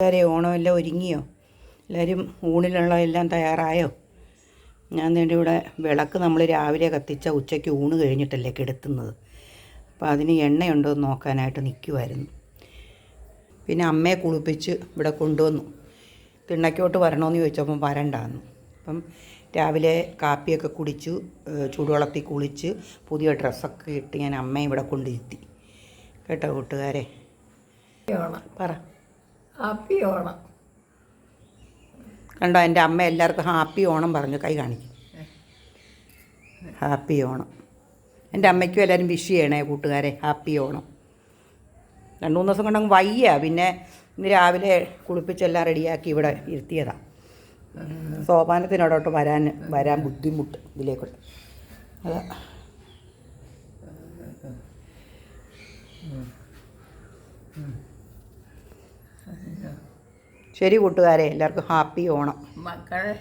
എല്ലാവരെയും ഓണമെല്ലാം ഒരുങ്ങിയോ? എല്ലാവരും ഊണിലുള്ള എല്ലാം തയ്യാറായോ? ഞാൻ വേണ്ടി ഇവിടെ വിളക്ക് നമ്മൾ രാവിലെ കത്തിച്ച ഉച്ചയ്ക്ക് ഊണ് കഴിഞ്ഞിട്ടല്ലേ കെടുത്തുന്നത്. അപ്പോൾ അതിന് എണ്ണയുണ്ടോ എന്ന് നോക്കാനായിട്ട് നിൽക്കുമായിരുന്നു. പിന്നെ അമ്മയെ കുളിപ്പിച്ച് ഇവിടെ കൊണ്ടുവന്നു. തിണ്ണയ്ക്കോട്ട് വരണമെന്ന് ചോദിച്ചപ്പം വരണ്ടാന്ന്. അപ്പം രാവിലെ കാപ്പിയൊക്കെ കുടിച്ചു, ചൂടുവെള്ളത്തിൽ കുളിച്ച് പുതിയ ഡ്രസ്സൊക്കെ ഇട്ട് ഞാൻ അമ്മയെ ഇവിടെ കൊണ്ടിരുത്തി. കേട്ടോ കൂട്ടുകാരെ? പറ. ഹാപ്പി ഓണം. കണ്ടോ, എൻ്റെ അമ്മ എല്ലാവർക്കും ഹാപ്പി ഓണം പറഞ്ഞു. കൈ കാണിക്കും. ഹാപ്പി ഓണം. എൻ്റെ അമ്മയ്ക്കും എല്ലാവരും വിഷ് ചെയ്യണേ കൂട്ടുകാരെ. ഹാപ്പി ഓണം. 2-3 ദിവസം കൊണ്ടങ്ങ് വയ്യ. പിന്നെ ഇന്ന് രാവിലെ കുളിപ്പിച്ചെല്ലാം റെഡിയാക്കി ഇവിടെ ഇരുത്തിയതാണ്. സോപാനത്തിനോടോട്ട് വരാൻ ബുദ്ധിമുട്ട് ഇതിലേക്കൂടെ. അതാ. ശരി കൂട്ടുകാരെ, എല്ലാവർക്കും ഹാപ്പി ഓണം. മക്കളെ